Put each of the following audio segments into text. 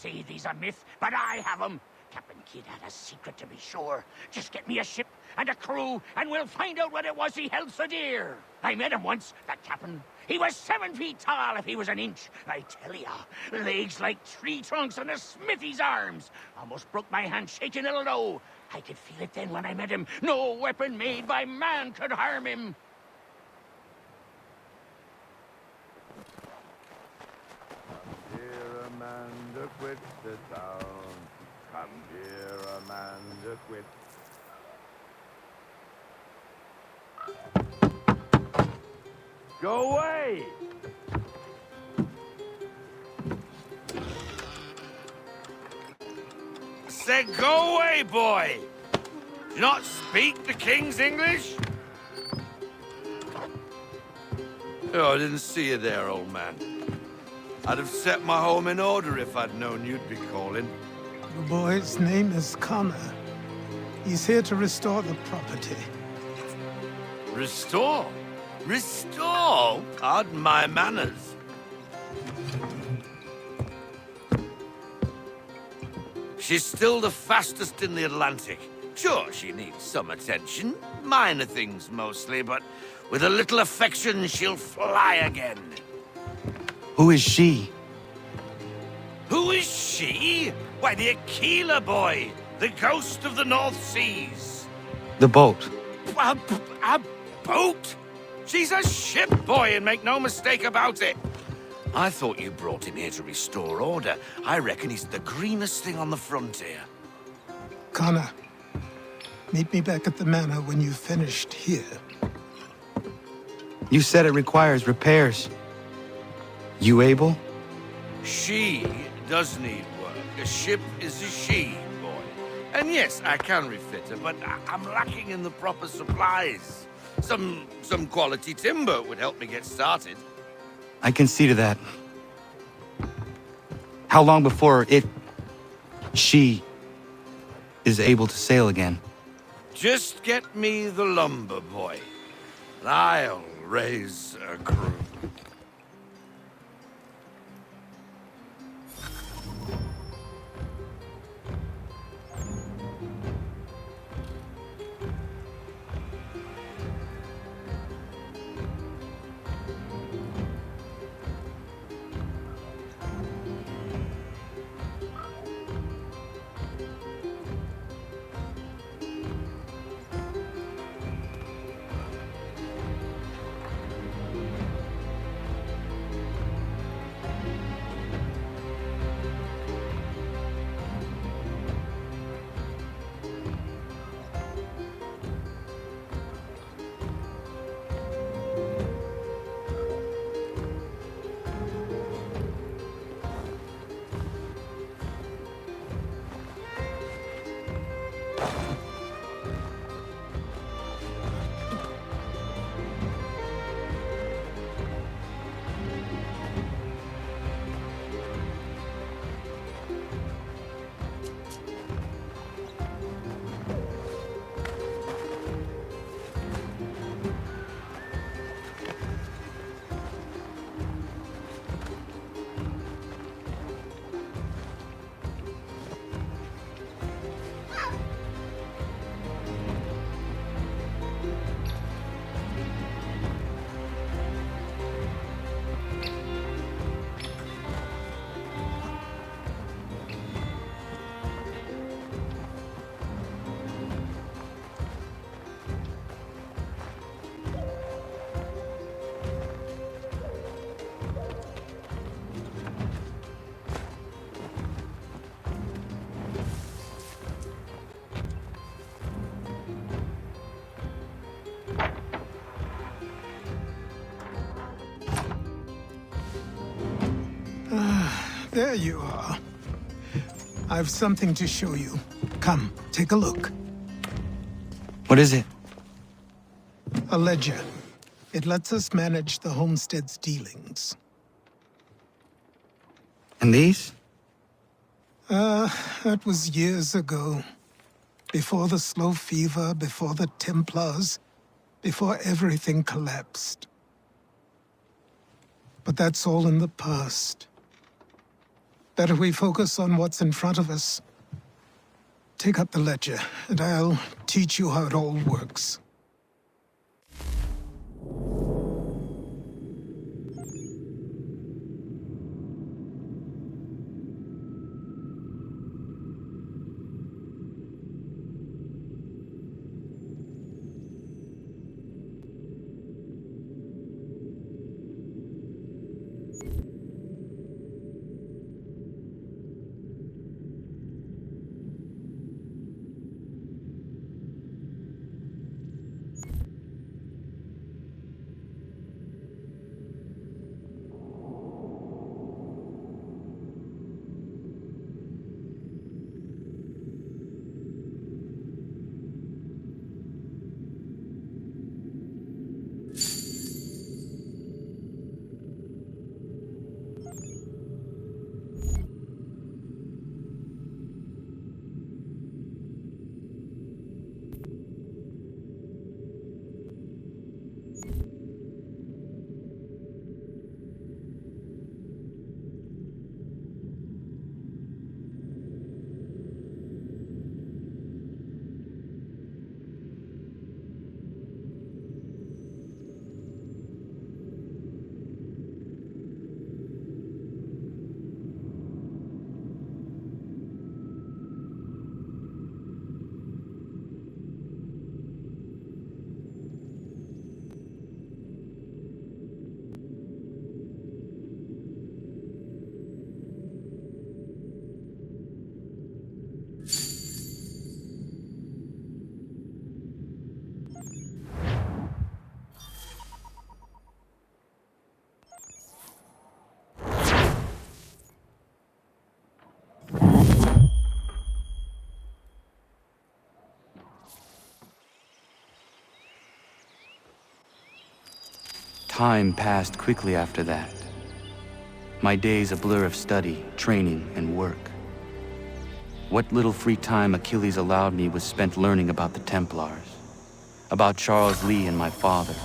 say these a myth, but I have 'em. Captain Kidd had a secret, to be sure. Just get me a ship and a crew, and we'll find out what it was he held so dear. I met him once, that captain. He was 7 feet tall if he was an inch. I tell ya, legs like tree trunks and a smithy's arms. Almost broke my hand shaking it'll know. I could feel it then when I met him. No weapon made by man could harm him. Dear Amanda, quit the town. Come here, Amanda, quit. Go away! Said go away, boy! Do you not speak the King's English? Oh, I didn't see you there, old man. I'd have set my home in order if I'd known you'd be calling. The boy's name is Connor. He's here to restore the property. Restore? Restore? Pardon my manners. She's still the fastest in the Atlantic. Sure, she needs some attention. Minor things mostly, but with a little affection, she'll fly again. Who is she? Who is she? Why, the Aquila boy, the ghost of the North Seas. The boat. A boat? She's a ship boy, and make no mistake about it. I thought you brought him here to restore order. I reckon he's the greenest thing on the frontier. Connor, meet me back at the manor when you've finished here. You said it requires repairs. You able? She does need work. A ship is a she, boy. And yes, I can refit her, but I'm lacking in the proper supplies. Some quality timber would help me get started. I can see to that. How long before she is able to sail again? Just get me the lumber, boy, and I'll raise a crew. There you are. I've something to show you. Come, take a look. What is it? A ledger. It lets us manage the homestead's dealings. And these? That was years ago. Before the slow fever, before the Templars, before everything collapsed. But that's all in the past. Better we focus on what's in front of us. Take up the ledger, and I'll teach you how it all works. Time passed quickly after that. My days a blur of study, training, and work. What little free time Achilles allowed me was spent learning about the Templars, about Charles Lee and my father.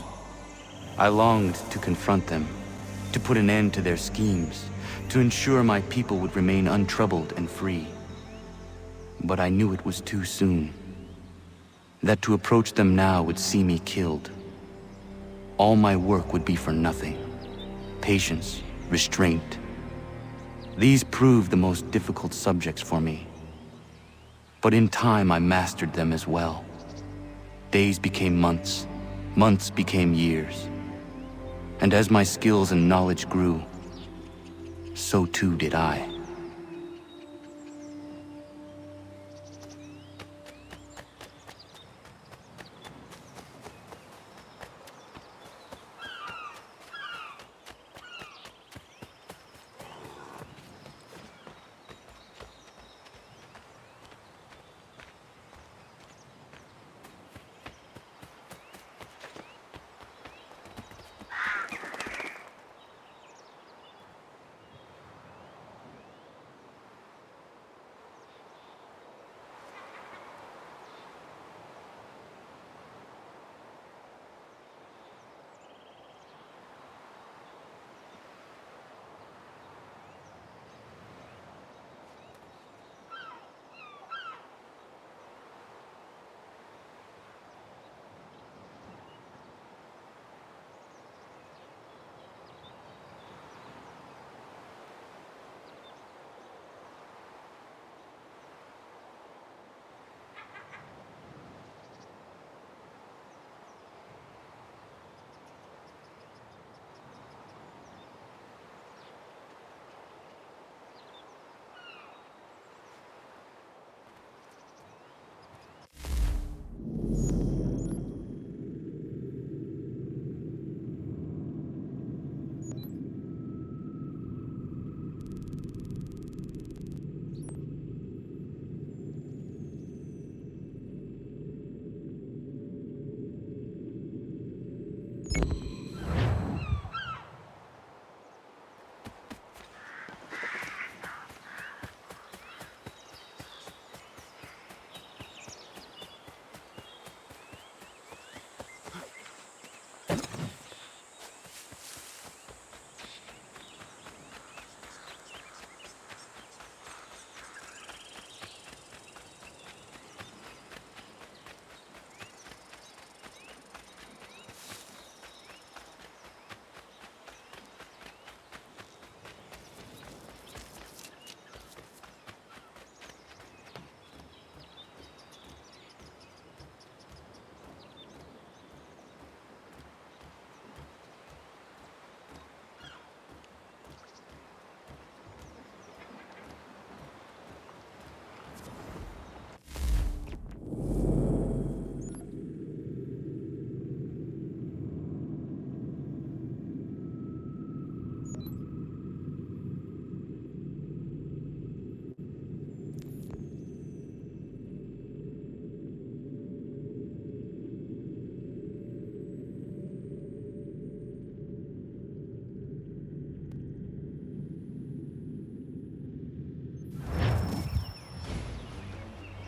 I longed to confront them, to put an end to their schemes, to ensure my people would remain untroubled and free. But I knew it was too soon, that to approach them now would see me killed. All my work would be for nothing. Patience, restraint. These proved the most difficult subjects for me. But in time I mastered them as well. Days became months, months became years. And as my skills and knowledge grew, so too did I.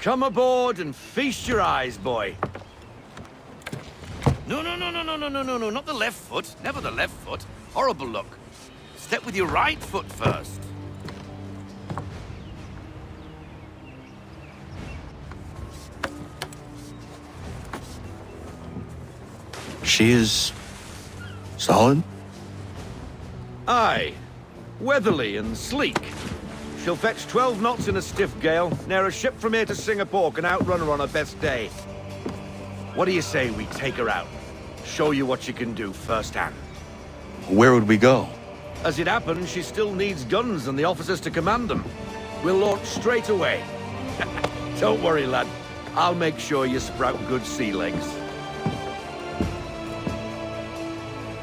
Come aboard and feast your eyes, boy. No, not the left foot. Never the left foot. Horrible look. Step with your right foot first. She is solid? Aye. Weatherly and sleek. She'll fetch 12 knots in a stiff gale, near a ship from here to Singapore can outrun her on her best day. What do you say we take her out? Show you what she can do firsthand. Where would we go? As it happens, she still needs guns and the officers to command them. We'll launch straight away. Don't worry, lad. I'll make sure you sprout good sea legs.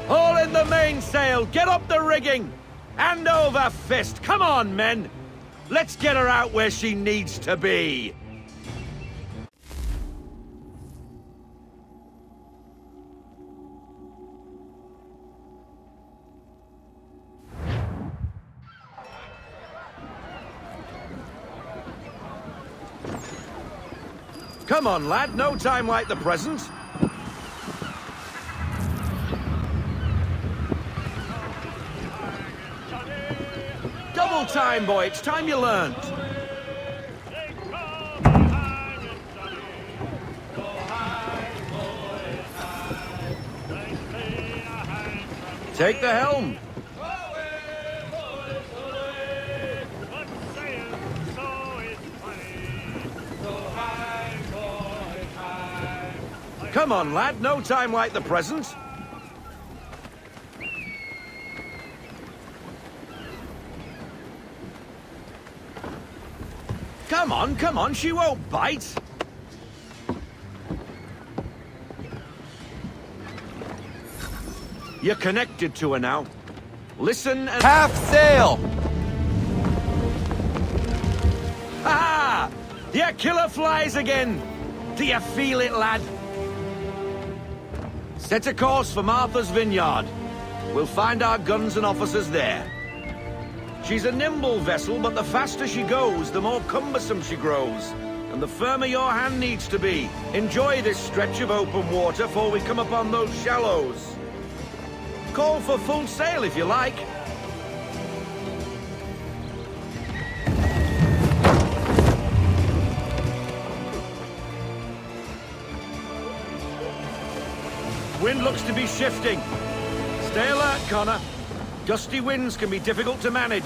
Haul in the mainsail! Get up the rigging! Hand over fist! Come on, men! Let's get her out where she needs to be! Come on, lad. No time like the present. Double time, boy. It's time you learned. Take the helm. Come on, lad. No time like the present. Come on, she won't bite. You're connected to her now. Listen and... Half sail! Ha! Your killer flies again! Do you feel it, lad? Set a course for Martha's Vineyard. We'll find our guns and officers there. She's a nimble vessel, but the faster she goes, the more cumbersome she grows. And the firmer your hand needs to be. Enjoy this stretch of open water before we come upon those shallows. Call for full sail if you like. Wind looks to be shifting. Stay alert, Connor. Gusty winds can be difficult to manage.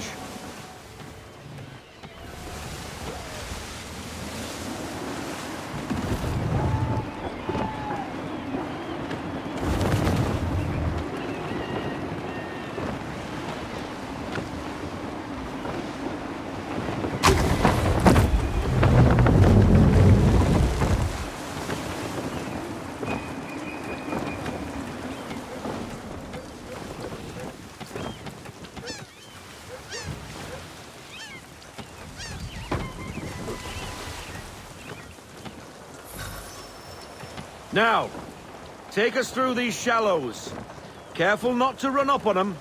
Now, take us through these shallows. Careful not to run up on them.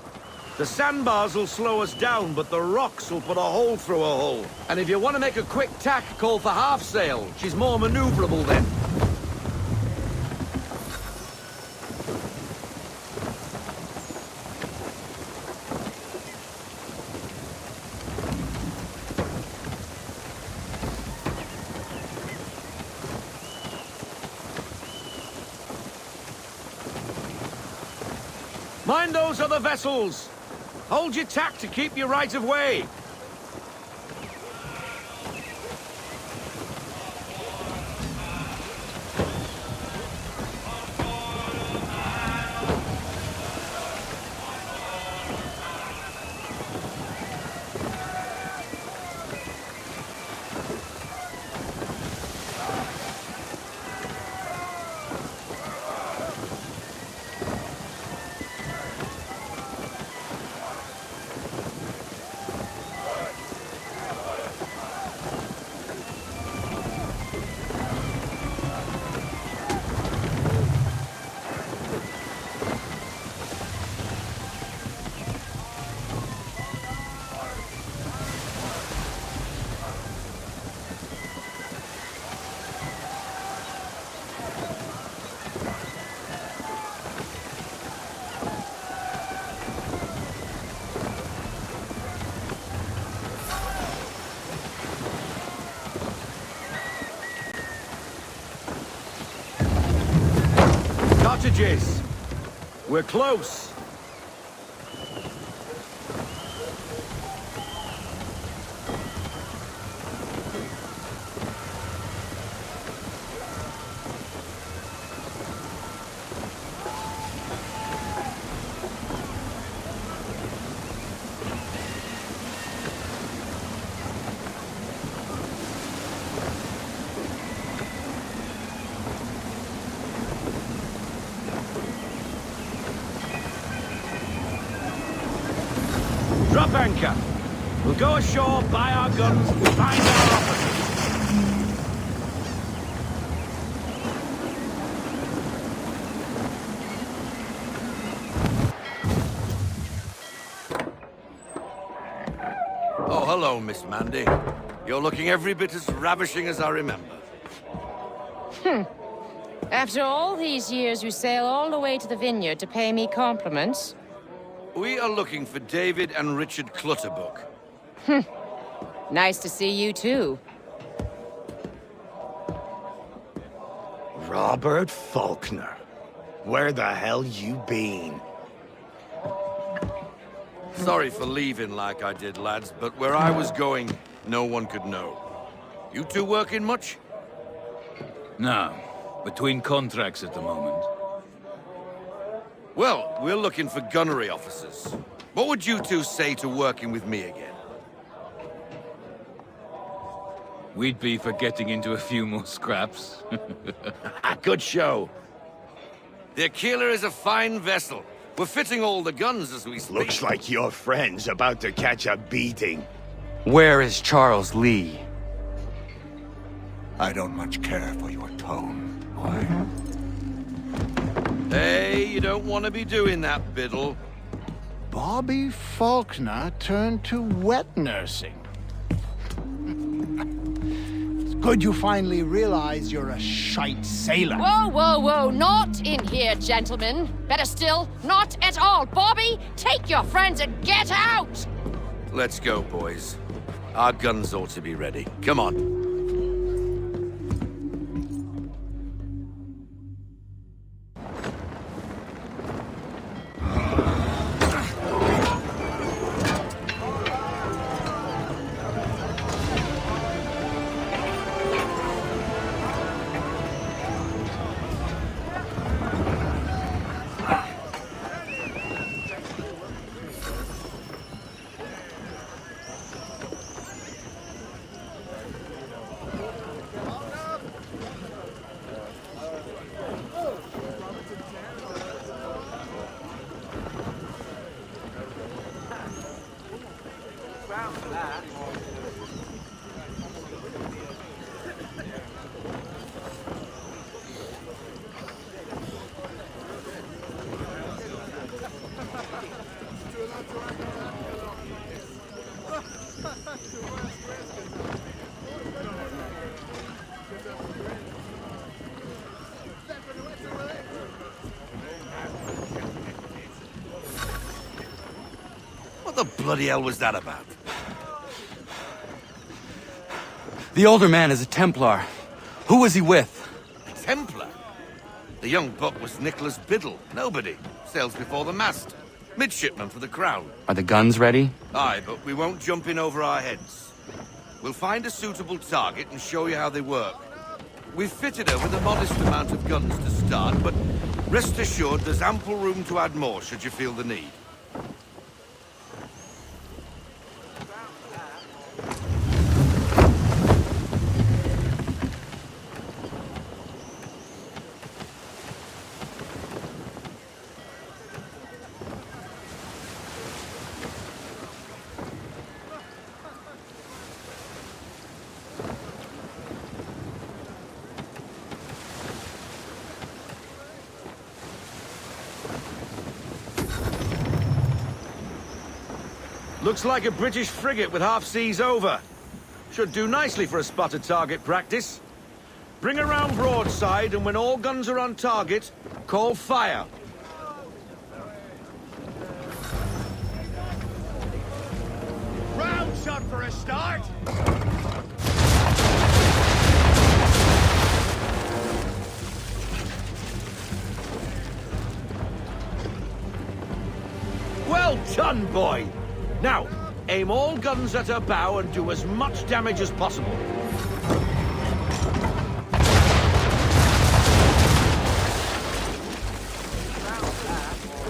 The sandbars will slow us down, but the rocks will put a hole through a hull. And if you want to make a quick tack, call for half sail. She's more maneuverable then. Mind those other vessels! Hold your tack to keep your right of way! cottages. We're close. Drop anchor. We'll go ashore, buy our guns, and find our officers. Oh, hello, Miss Mandy. You're looking every bit as ravishing as I remember. After all these years, you sail all the way to the vineyard to pay me compliments? We are looking for David and Richard Clutterbuck. Nice to see you, too. Robert Faulkner. Where the hell you been? Sorry for leaving like I did, lads, but where I was going, no one could know. You two working much? No. Between contracts at the moment. Well, we're looking for gunnery officers. What would you two say to working with me again? We'd be for getting into a few more scraps. Good show. The Aquila is a fine vessel. We're fitting all the guns as we speak. Looks like your friend's about to catch a beating. Where is Charles Lee? I don't much care for your tone, boy. Hey, you don't want to be doing that, Biddle. Bobby Faulkner turned to wet nursing. It's good you finally realize you're a shite sailor. Whoa, whoa, whoa, not in here, gentlemen. Better still, not at all. Bobby, take your friends and get out! Let's go, boys. Our guns ought to be ready. Come on. What the bloody hell was that about? The older man is a Templar. Who was he with? A Templar? The young buck was Nicholas Biddle. Nobody. Sails before the mast. Midshipman for the Crown. Are the guns ready? Aye, but we won't jump in over our heads. We'll find a suitable target and show you how they work. We've fitted her with a modest amount of guns to start, but rest assured there's ample room to add more should you feel the need. Looks like a British frigate with half seas over. Should do nicely for a spotted target practice. Bring around broadside, and when all guns are on target, call fire. Round shot for a start. done, boy. Now, aim all guns at her bow and do as much damage as possible.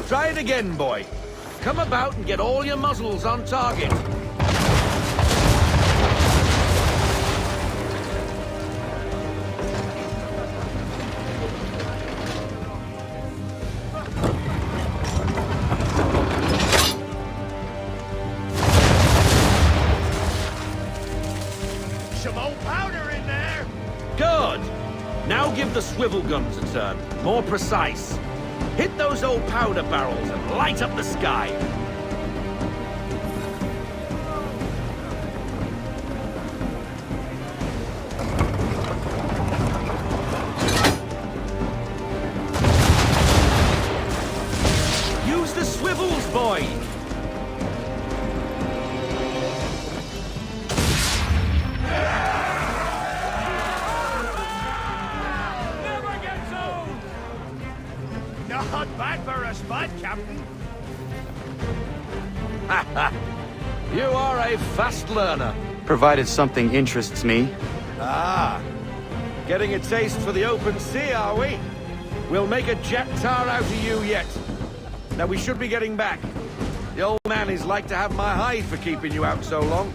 Try it again, boy. Come about and get all your muzzles on target. Some old powder in there. Good. Now give the swivel guns a turn. More precise. Hit those old powder barrels and light up the sky. Use the swivels, boy. Never gets old. Not bad for a spud, Captain. You are a fast learner. Provided something interests me. Ah, getting a taste for the open sea, are we? We'll make a jet tar out of you yet. Now we should be getting back. The old man is like to have my hide for keeping you out so long.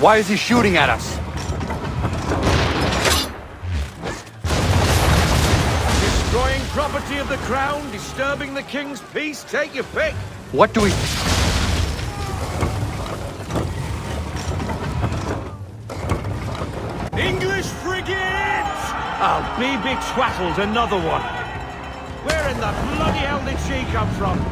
Why is he shooting at us? Destroying property of the crown, disturbing the king's peace, take your pick. What do we... English frigate! I'll be betwattled, another one. Where in the bloody hell did she come from?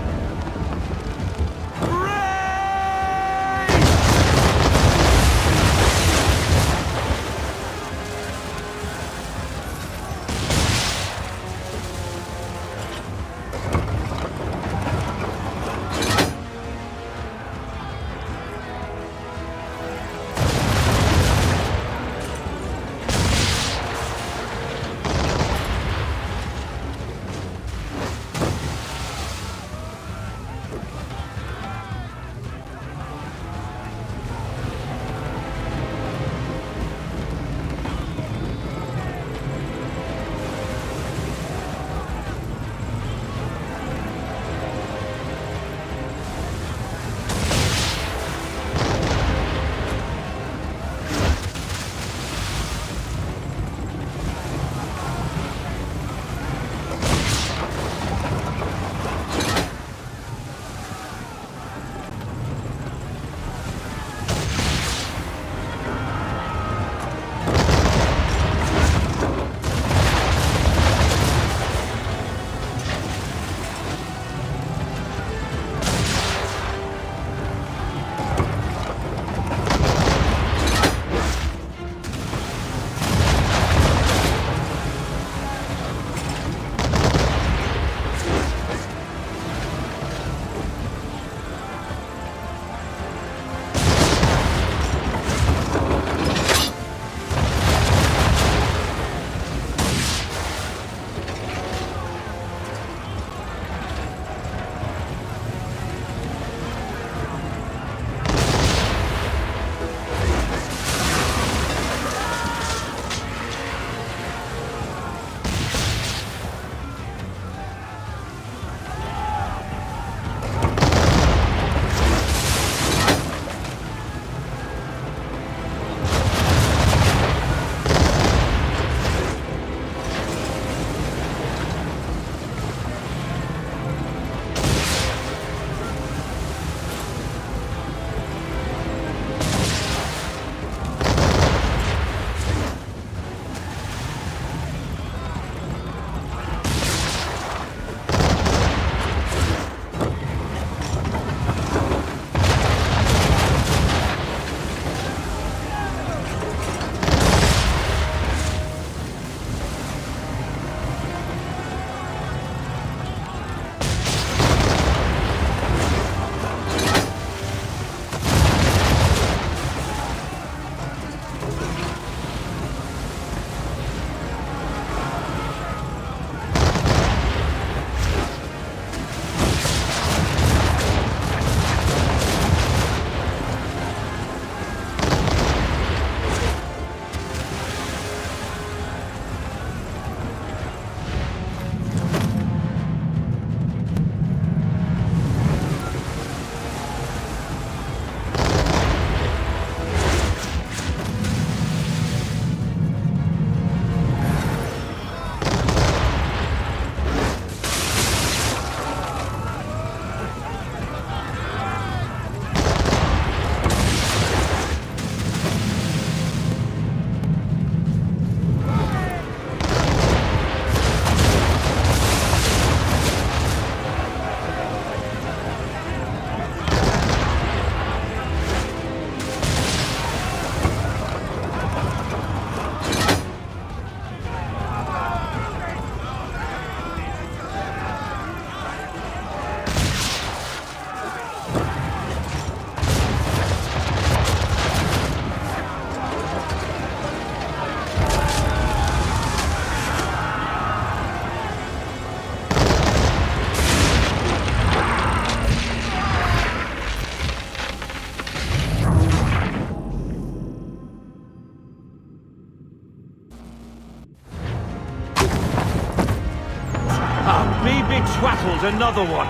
Swattled another one.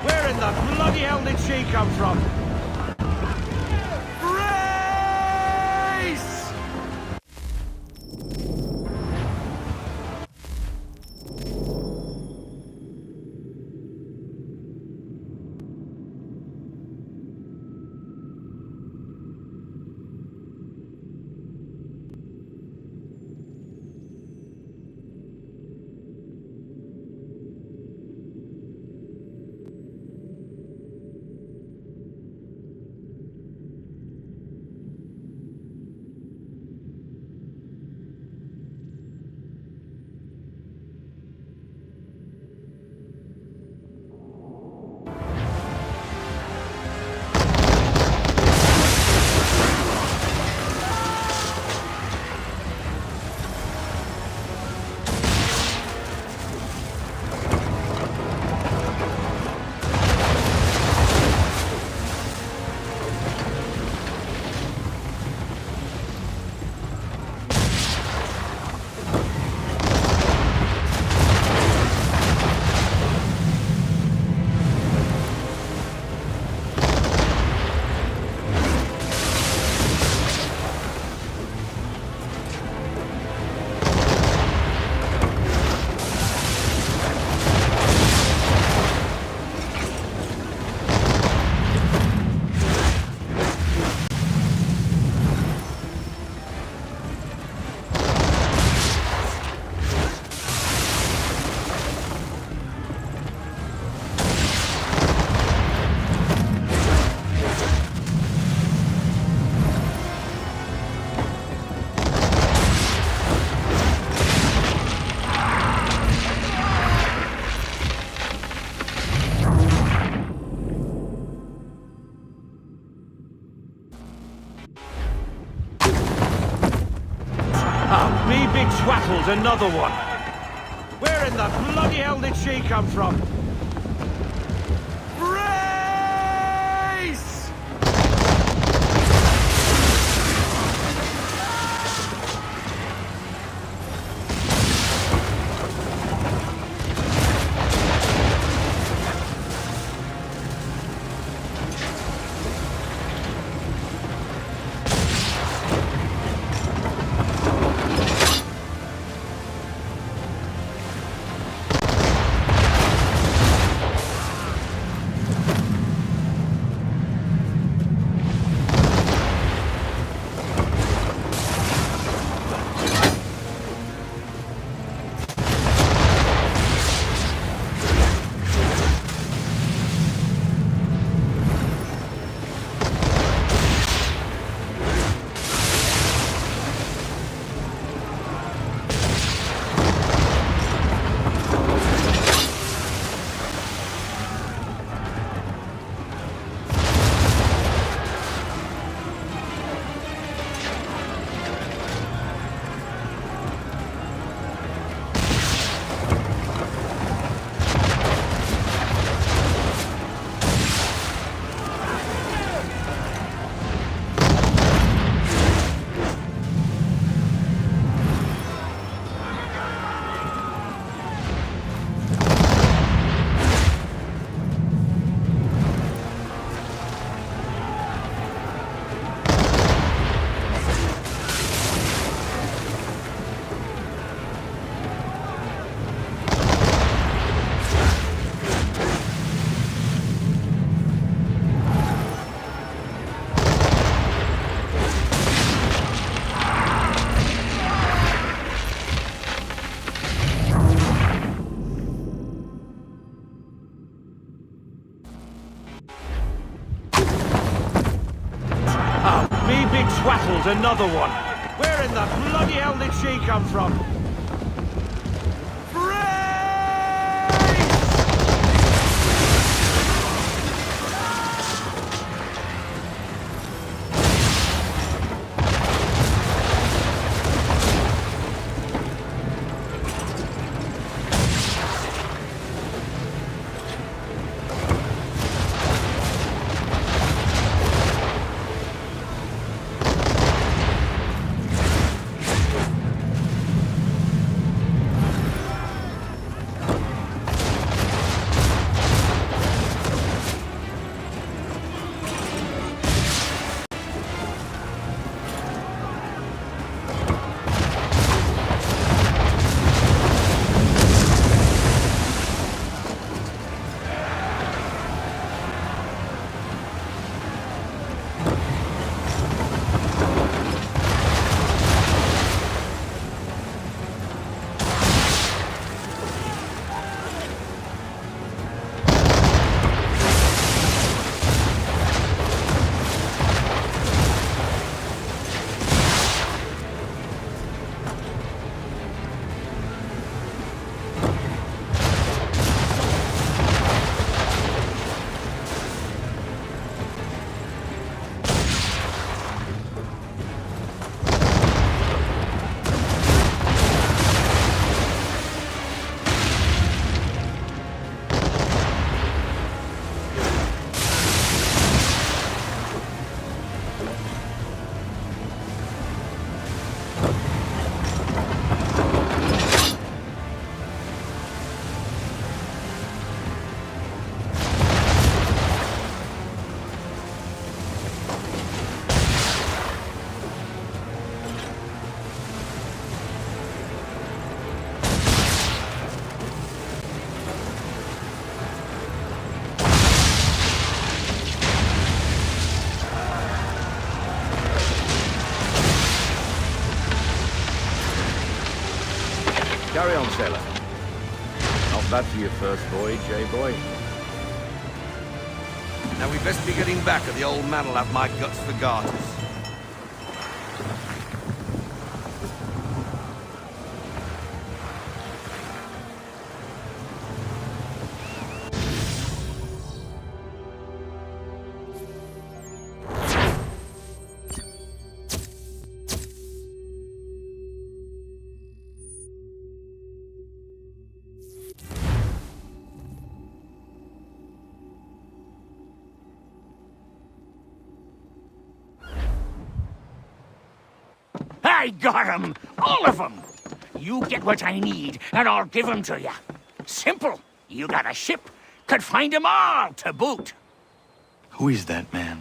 Where in the bloody hell did she come from? Race! Me big Swattled another one. Where in the bloody hell did she come from? Race! Me big Swattled another one. Where in the bloody hell did she come from? Carry on, sailor. Not bad for your first voyage, eh, boy? Now we best be getting back, or the old man'll have my guts for garters. I got 'em! All of 'em! You get what I need, and I'll give 'em to you. Simple. You got a ship, could find 'em all to boot. Who is that man?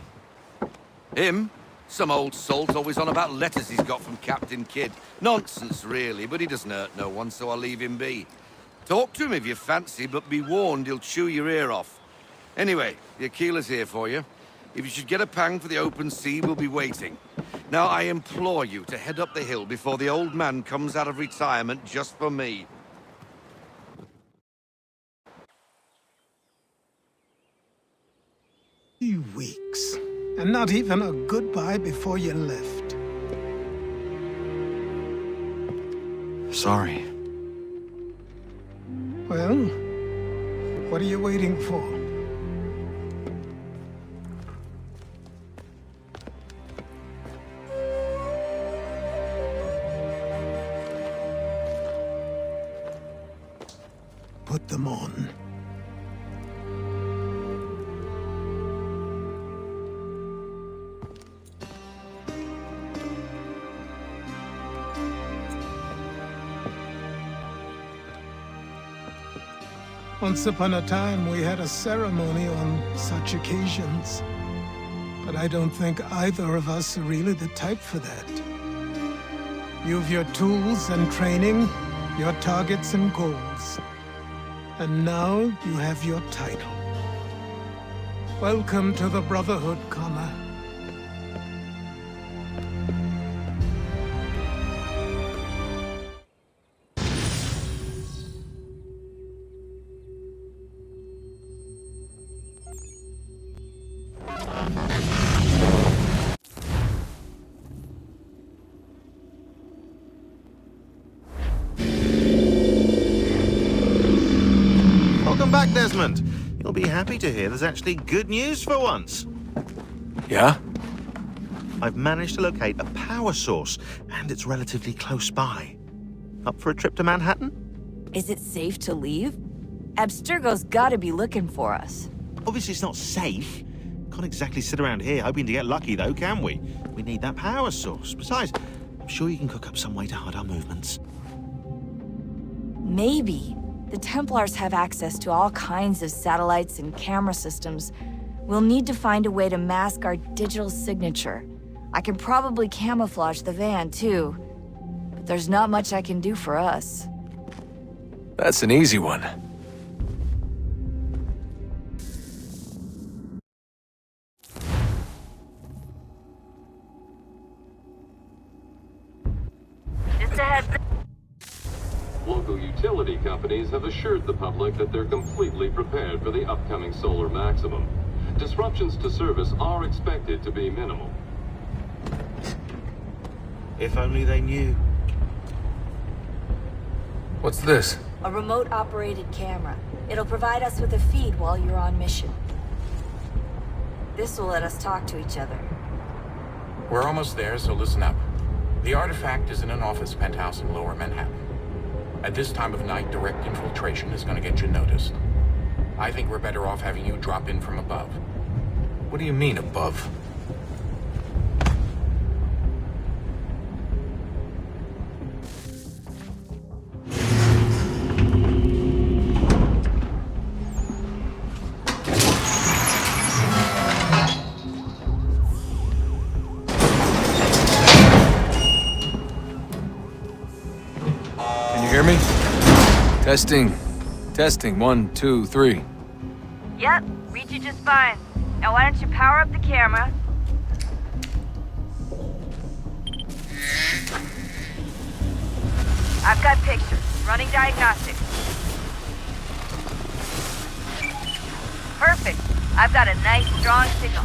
Him? Some old salt always on about letters he's got from Captain Kidd. Nonsense, really, but he doesn't hurt no one, so I'll leave him be. Talk to him if you fancy, but be warned he'll chew your ear off. Anyway, the Aquila's here for you. If you should get a pang for the open sea, we'll be waiting. Now, I implore you to head up the hill before the old man comes out of retirement just for me. 3 weeks, and not even a goodbye before you left. Sorry. Well, what are you waiting for? Put them on. Once upon a time, we had a ceremony on such occasions. But I don't think either of us are really the type for that. You've your tools and training, your targets and goals. And now you have your title. Welcome to the Brotherhood, Connor. Welcome back, Desmond. You'll be happy to hear there's actually good news for once. Yeah? I've managed to locate a power source, and it's relatively close by. Up for a trip to Manhattan? Is it safe to leave? Abstergo's gotta be looking for us. Obviously, it's not safe. Can't exactly sit around here hoping to get lucky, though, can we? We need that power source. Besides, I'm sure you can cook up some way to hide our movements. Maybe. The Templars have access to all kinds of satellites and camera systems. We'll need to find a way to mask our digital signature. I can probably camouflage the van, too. But there's not much I can do for us. That's an easy one. Just ahead. Local utility companies have assured the public that they're completely prepared for the upcoming solar maximum. Disruptions to service are expected to be minimal. If only they knew. What's this? A remote-operated camera. It'll provide us with a feed while you're on mission. This will let us talk to each other. We're almost there, so listen up. The artifact is in an office penthouse in Lower Manhattan. At this time of night, direct infiltration is going to get you noticed. I think we're better off having you drop in from above. What do you mean, above? Hear me? Testing. Testing. 1, 2, 3. Yep, read you just fine. Now why don't you power up the camera? I've got pictures. Running diagnostics. Perfect. I've got a nice, strong signal.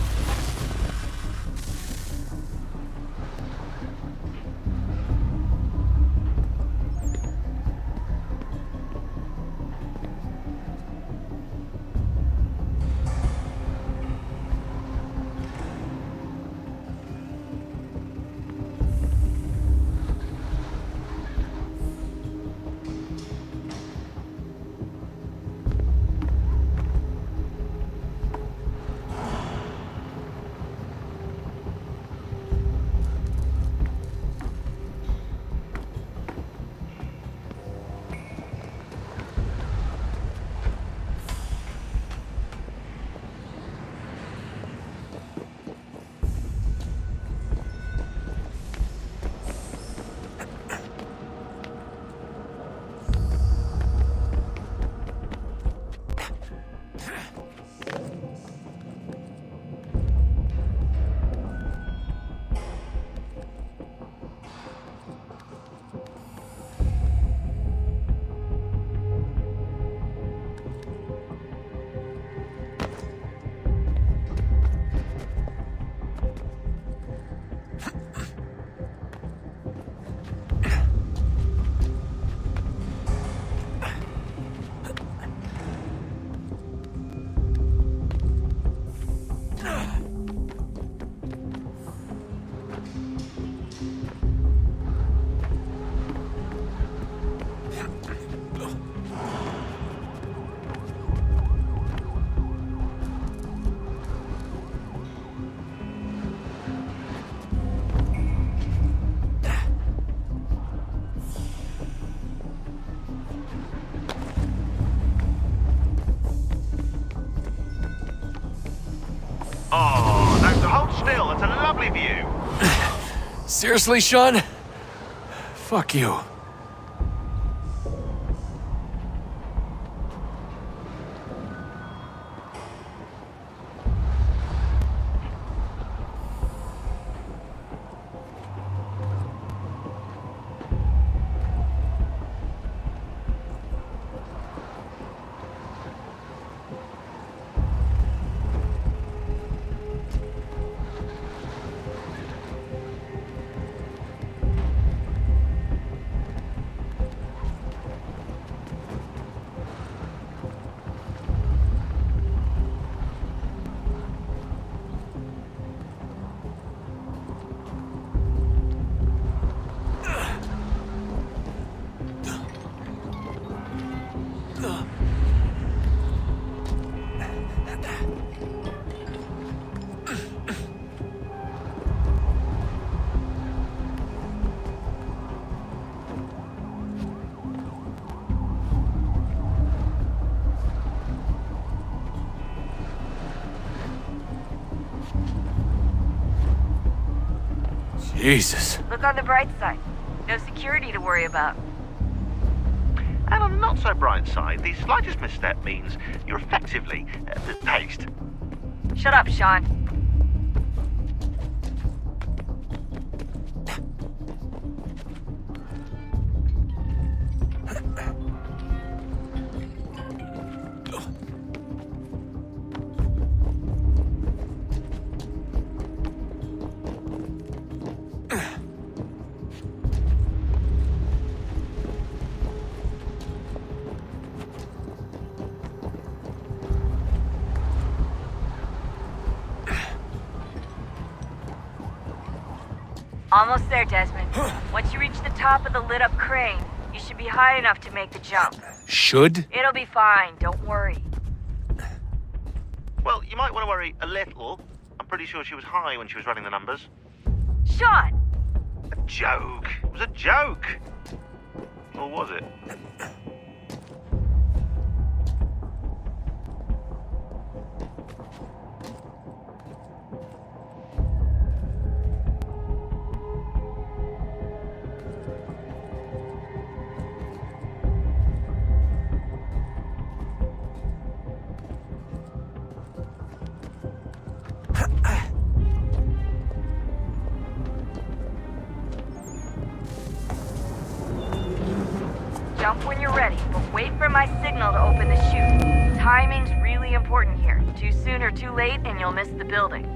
Oh, no, hold still. It's a lovely view. Seriously, Sean? Fuck you. Jesus. Look on the bright side. No security to worry about. And on the not so bright side, the slightest misstep means you're effectively paced. Shut up, Sean. Almost there, Desmond. Once you reach the top of the lit-up crane, you should be high enough to make the jump. Should? It'll be fine, don't worry. Well, you might want to worry a little. I'm pretty sure she was high when she was running the numbers. Sean! A joke. It was a joke. Or was it? Jump when you're ready, but wait for my signal to open the chute. Timing's really important here. Too soon or too late, and you'll miss the building.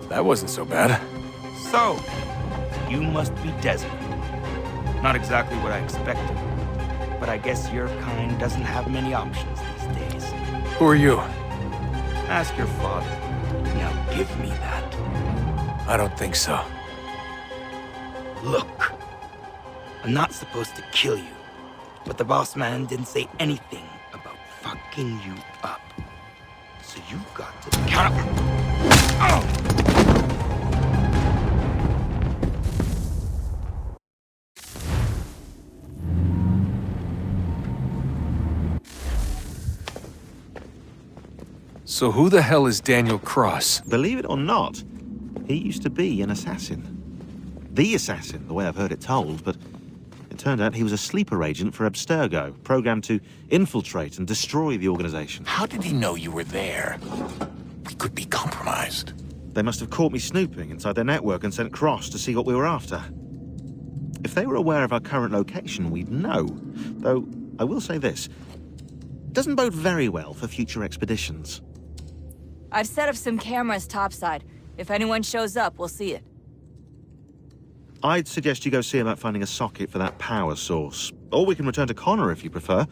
That wasn't so bad. So, you must be Desmond. Not exactly what I expected, but I guess your kind doesn't have many options these days. Who are you? Ask your father. Now give me that. I don't think so. Look, I'm not supposed to kill you, but the boss man didn't say anything about fucking you up. So you got to count up. Oh! So who the hell is Daniel Cross? Believe it or not, he used to be an assassin. The assassin, the way I've heard it told, but it turned out he was a sleeper agent for Abstergo, programmed to infiltrate and destroy the organization. How did he know you were there? We could be compromised. They must have caught me snooping inside their network and sent Cross to see what we were after. If they were aware of our current location, we'd know. Though, I will say this. It doesn't bode very well for future expeditions. I've set up some cameras topside. If anyone shows up, we'll see it. I'd suggest you go see about finding a socket for that power source. Or we can return to Connor if you prefer.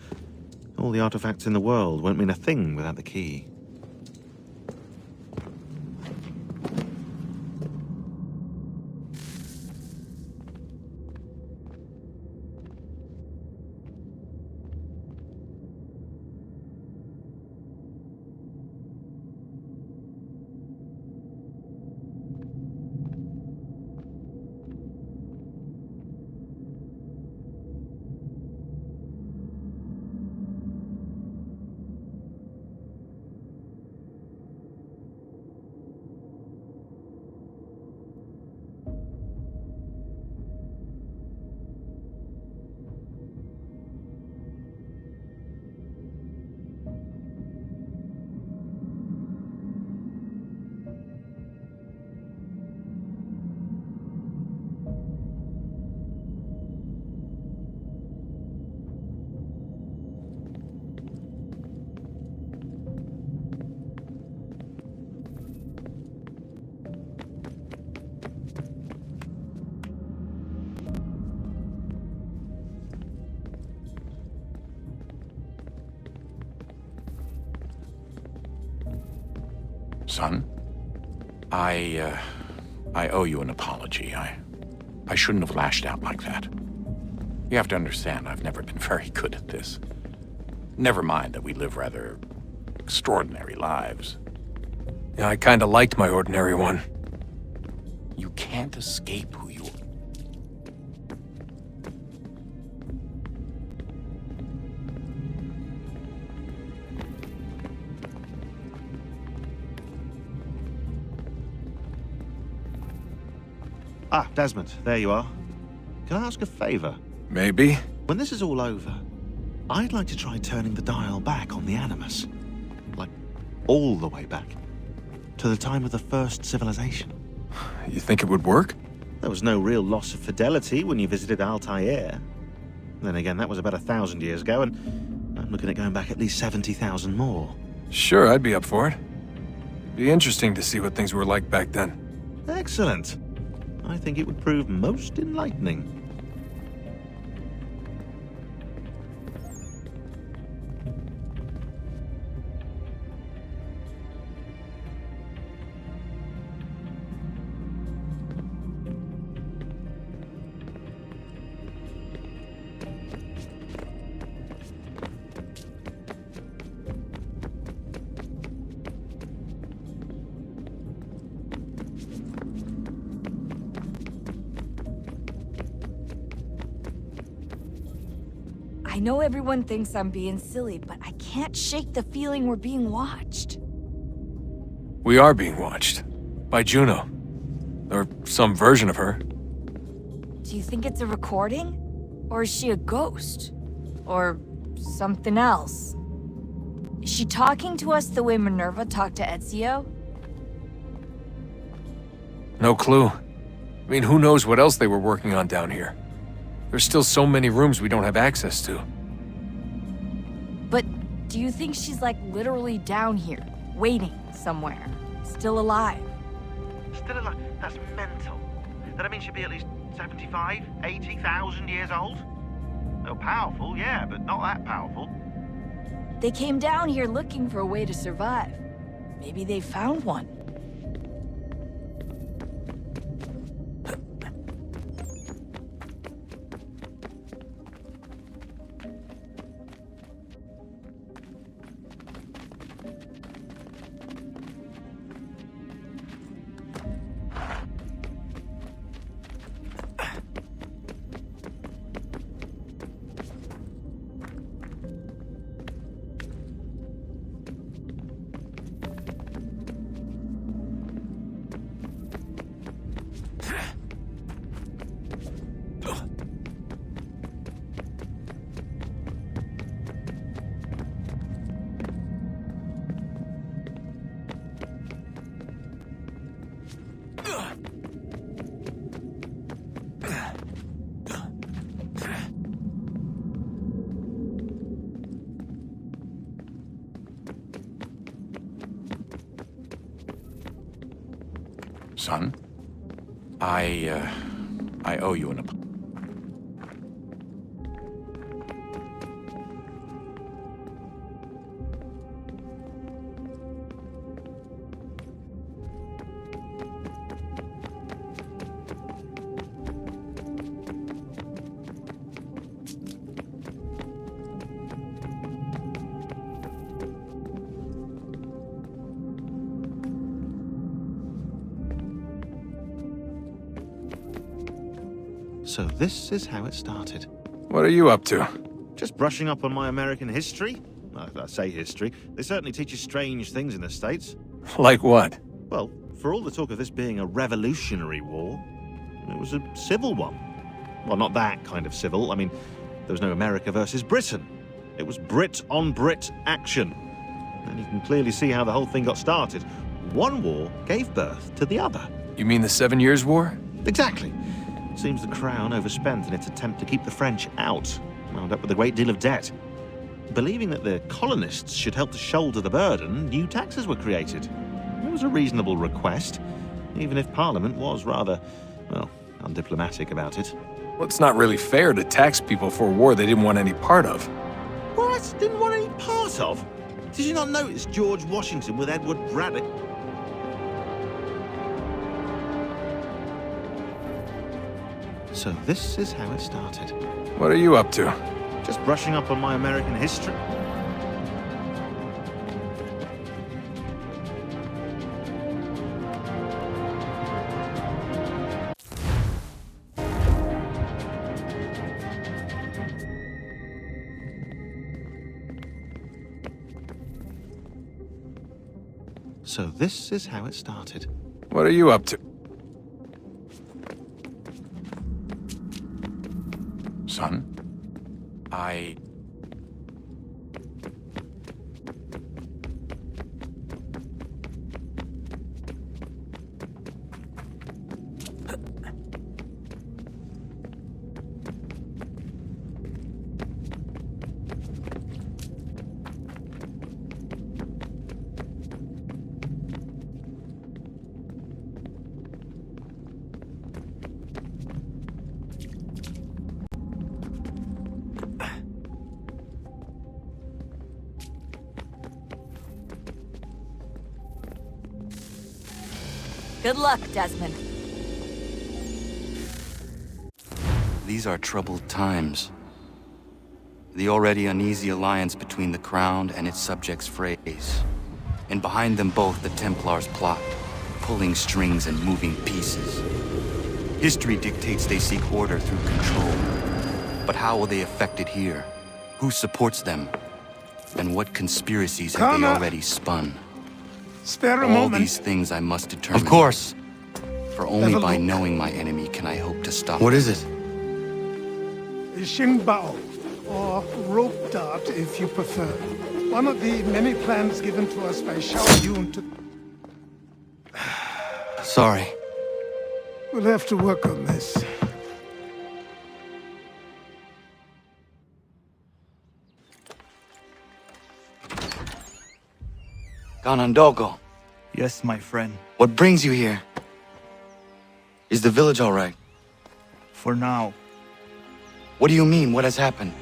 All the artifacts in the world won't mean a thing without the key. Son, I owe you an apology. I shouldn't have lashed out like that. You have to understand, I've never been very good at this. Never mind that we live rather extraordinary lives. Yeah, I kinda liked my ordinary one. You can't escape who you are. Ah, Desmond, there you are. Can I ask a favor? Maybe? When this is all over, I'd like to try turning the dial back on the Animus. Like, all the way back. To the time of the first civilization. You think it would work? There was no real loss of fidelity when you visited Altair. Then again, that was about 1,000 years ago, and I'm looking at going back at least 70,000 more. Sure, I'd be up for it. Be interesting to see what things were like back then. Excellent. I think it would prove most enlightening. I know everyone thinks I'm being silly, but I can't shake the feeling we're being watched. We are being watched. By Juno. Or some version of her. Do you think it's a recording? Or is she a ghost? Or something else? Is she talking to us the way Minerva talked to Ezio? No clue. I mean, who knows what else they were working on down here? There's still so many rooms we don't have access to. But do you think she's like literally down here, waiting somewhere, still alive? Still alive? That's mental. That means she'd be at least 75, 80,000 years old? Oh, powerful, yeah, but not that powerful. They came down here looking for a way to survive. Maybe they found one. Son, I owe you an apology. So this is how it started. What are you up to? Just brushing up on my American history. I say history. They certainly teach you strange things in the States. Like what? Well, for all the talk of this being a revolutionary war, it was a civil one. Well, not that kind of civil. I mean, there was no America versus Britain. It was Brit on Brit action. And you can clearly see how the whole thing got started. One war gave birth to the other. You mean the 7 Years' War? Exactly. Seems the Crown overspent in its attempt to keep the French out, wound up with a great deal of debt. Believing that the colonists should help to shoulder the burden, new taxes were created. It was a reasonable request, even if Parliament was rather, well, undiplomatic about it. Well, it's not really fair to tax people for a war they didn't want any part of. What? Didn't want any part of? Did you not notice George Washington with Edward Braddock? So this is how it started. What are you up to? Just brushing up on my American history. So this is how it started. What are you up to? Son? Good luck, Desmond. These are troubled times. The already uneasy alliance between the Crown and its subjects frays. And behind them both the Templars plot, pulling strings and moving pieces. History dictates they seek order through control. But how will they affect it here? Who supports them? And what conspiracies have they already spun? Spare a All moment. these things I must determine. Of course. For only Have a by look. knowing my enemy can I hope to stop What them. is it? Xingbao, or rope dart if you prefer. One of the many plans given to us by Xiao Yun to... Sorry. We'll have to work on this. Ganondogo, Yes, my friend. what brings you here? Is the village all right? For now, What do you mean? What has happened?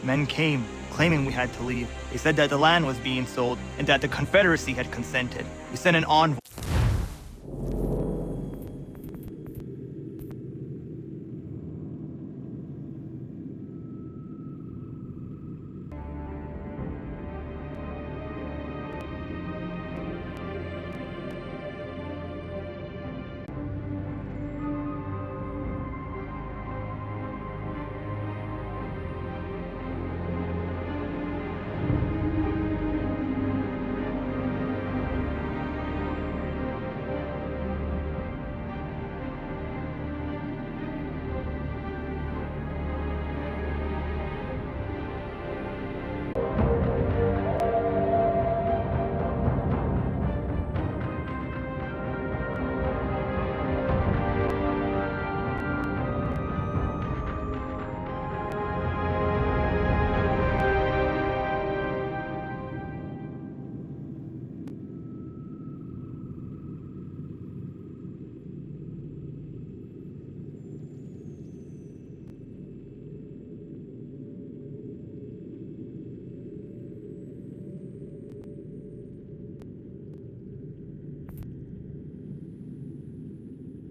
men came, claiming we had to leave. They said that the land was being sold, and that the Confederacy had consented. We sent an envoy.